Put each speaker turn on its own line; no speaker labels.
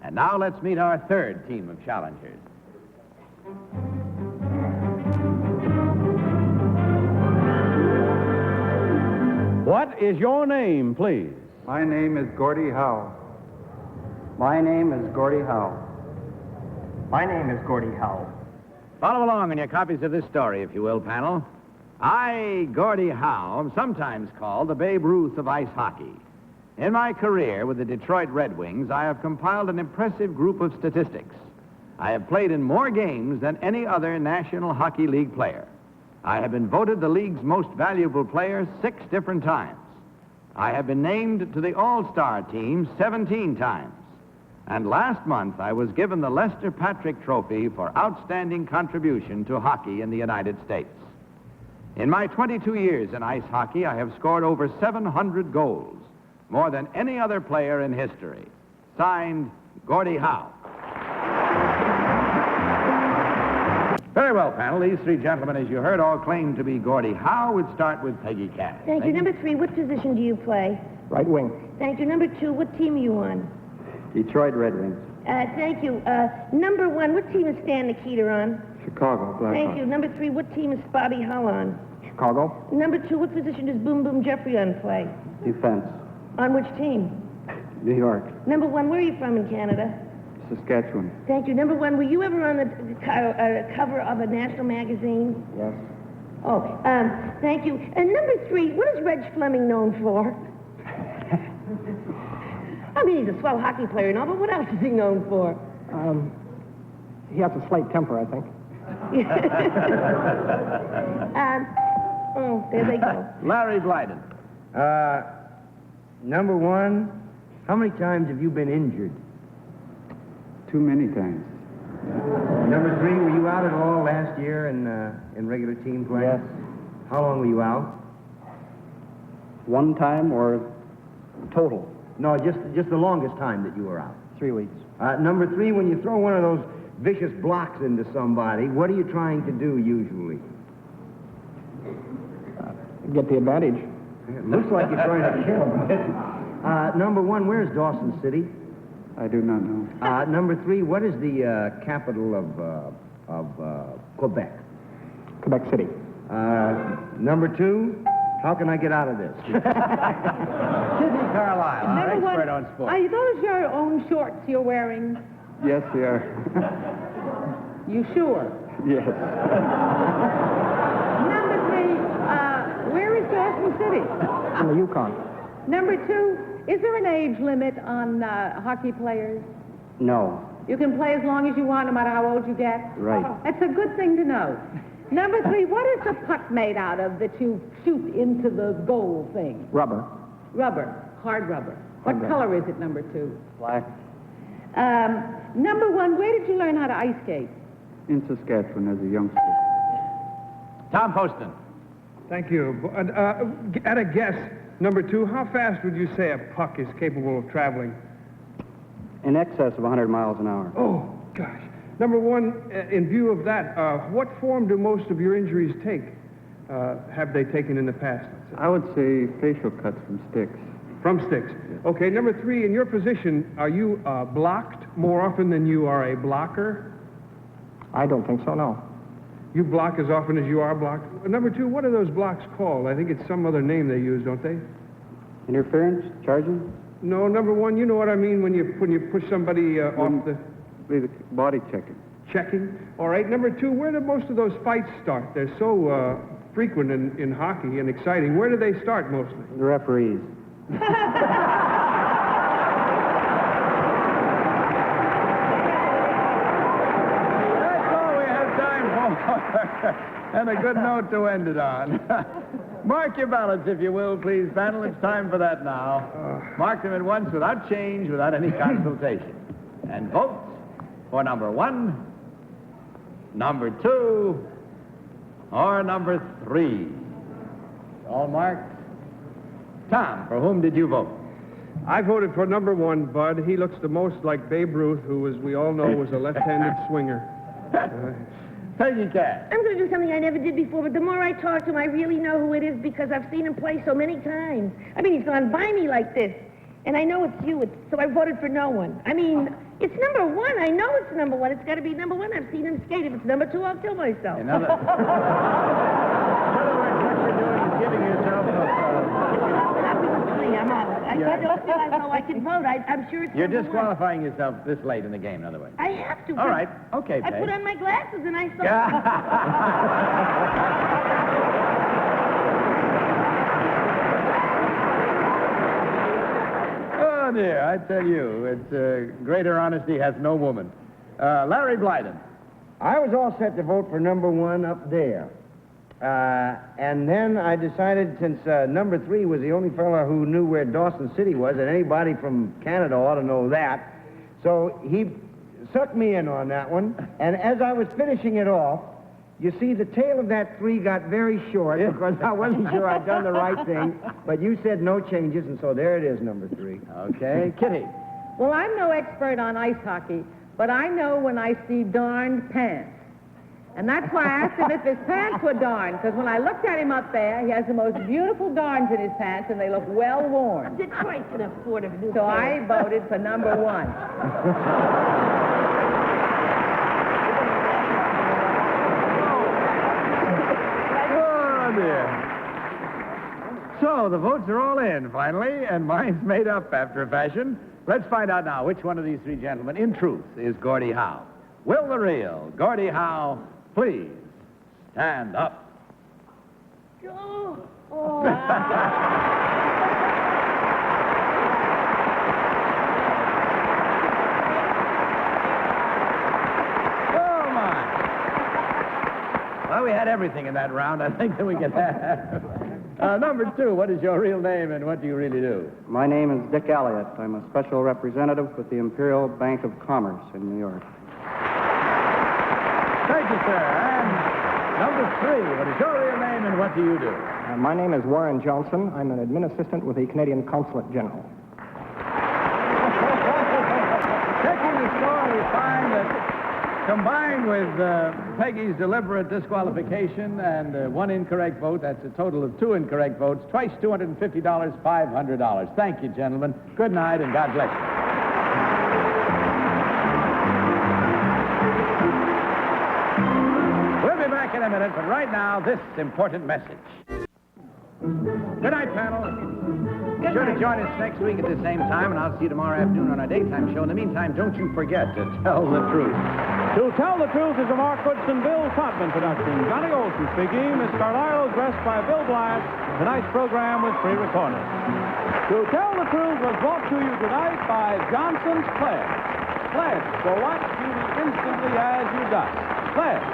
And now let's meet our third team of challengers. What is your name, please?
My name is Gordie Howe.
My name is Gordie Howe.
My name is Gordie Howe.
Follow along in your copies of this story, if you will, panel. I, Gordie Howe, am sometimes called the Babe Ruth of ice hockey. In my career with the Detroit Red Wings, I have compiled an impressive group of statistics. I have played in more games than any other National Hockey League player. I have been voted the league's most valuable player 6 different times. I have been named to the All-Star team 17 times. And last month, I was given the Lester Patrick Trophy for outstanding contribution to hockey in the United States. In my 22 years in ice hockey, I have scored over 700 goals, more than any other player in history. Signed, Gordie Howe. Very well, panel. These 3 gentlemen, as you heard, all claim to be Gordie Howe. We'd start with Peggy Cass.
Thank you. Number 3, what position do you play?
Right wing.
Thank you. Number 2, what team are you on?
Detroit Red Wings.
Thank you. Number 1, what team is Stan Nikita on?
Chicago Blackhawks.
Thank you. Number 3, what team is Bobby Hull on?
Chicago.
Number 2, what position does Boom Boom Jeffrey on play?
Defense.
On which team?
New York.
Number 1, where are you from in Canada?
Saskatchewan.
Thank you. Number 1, were you ever on the cover of a national magazine?
Yes.
Oh, thank you. And number 3, what is Reg Fleming known for? I mean, he's a swell hockey player and all, but what else is he known for?
He has a slight temper, I think.
Oh, there they go.
Larry Blyden.
Number 1, how many times have you been injured?
Too many times.
Number 3, were you out at all last year in regular team play?
Yes.
How long were you out?
One time or total?
No, just the longest time that you were out.
3 weeks.
Number 3, when you throw one of those vicious blocks into somebody, what are you trying to do usually?
Get the advantage.
It looks like you're trying to kill them. Number 1, where's Dawson City?
I do not know.
Number 3, what is the capital of Quebec?
Quebec City.
Number 2, how can I get out of this?
Kitty Carlisle, our expert on sports.
Are those your own shorts you're wearing?
Yes, they are.
You sure?
Yes.
Number 3, where is Dawson City?
In the Yukon.
Number 2, is there an age limit on hockey players?
No.
You can play as long as you want, no matter how old you get?
Right.
That's a good thing to know. Number 3, what is the puck made out of that you shoot into the goal thing?
Rubber.
Rubber. Hard rubber. What color is it, number 2?
Black.
Number 1, where did you learn how to ice skate?
In Saskatchewan as a youngster.
Tom Poston.
Thank you. At a guess, number 2, how fast would you say a puck is capable of traveling?
In excess of 100 miles an hour.
Oh, gosh. Number 1, in view of that, what form do most of your injuries take? Have they taken in the past?
I would say facial cuts from sticks.
From sticks.
Yes.
Okay, number 3, in your position, are you blocked more often than you are a blocker?
I don't think so, no.
You block as often as you are blocked? Number 2, what are those blocks called? I think it's some other name they use, don't they?
Interference? Charging?
No, number 1, you know what I mean when you push somebody off the...
The body checking.
Checking. All right, number 2, where do most of those fights start? They're so frequent in hockey and exciting. Where do they start mostly?
The referees.
That's all we have time for. And a good note to end it on. Mark your ballots, if you will, please, panel. It's time for that now. Mark them at once without change, without any consultation. And vote for number 1, number 2, or number 3. All marked. Tom, for whom did you vote?
I voted for number 1, Bud. He looks the most like Babe Ruth, who, as we all know, was a left-handed swinger.
Peggy Cass.
I'm going to do something I never did before, but the more I talk to him, I really know who it is because I've seen him play so many times. I mean, he's gone by me like this. And I know it's you, so I voted for no one. I mean, it's number one. I know it's number one. It's got to be number one. I've seen him skate. If it's number two, I'll kill myself.
In other words, what you're doing is giving yourself
I'm out. I don't feel as though I can vote. I'm sure it's
You're
number
disqualifying yourself this late in the game, in other words.
one. I have to.
All right. Okay,
I
Peg.
put on my glasses and I saw...
Oh, dear, I tell you, it's greater honesty has no woman. Larry Blyden.
I was all set to vote for number one up there. And then I decided, since number three was the only fellow who knew where Dawson City was, and anybody from Canada ought to know that, so he sucked me in on that one. And as I was finishing it off, you see, the tail of that three got very short because I wasn't sure I'd done the right thing. But you said no changes, and so there it is, number three.
Okay. Kitty.
Well, I'm no expert on ice hockey, but I know when I see darned pants. And that's why I asked him if his pants were darned, because when I looked at him up there, he has the most beautiful darns in his pants, and they look well worn.
Detroit can afford a new
So I voted for number one.
Oh, dear. So, the votes are all in, finally, and mine's made up after a fashion. Let's find out now which one of these three gentlemen, in truth, is Gordie Howe. Will the real Gordie Howe please stand up?
Oh.
Oh, my. Well, we had everything in that round. I think that we can have. Number two, what is your real name and what do you really do?
My name is Dick Elliott. I'm a special representative with the Imperial Bank of Commerce in New York.
Thank you, sir. And number three, what is your real name and what do you do?
My name is Warren Johnson. I'm an admin assistant with the Canadian Consulate General.
Checking the score, we find that combined with Peggy's deliberate disqualification and one incorrect vote, that's a total of two incorrect votes, twice $250, $500. Thank you, gentlemen. Good night and God bless you. We'll be back in a minute, but right now, this important message. Good night, panel. Be sure to join us next week at the same time, and I'll see you tomorrow afternoon on our daytime show. In the meantime, don't you forget to tell the truth.
To Tell the Truth is a Mark Goodson, Bill Todman production. Johnny Olson speaking. Miss Carlisle, dressed by Bill Blythe. Tonight's program was pre-recorded. To Tell the Truth was brought to you tonight by Johnson's Pledge. Pledge, so watch beauty instantly as you dust. Pledge.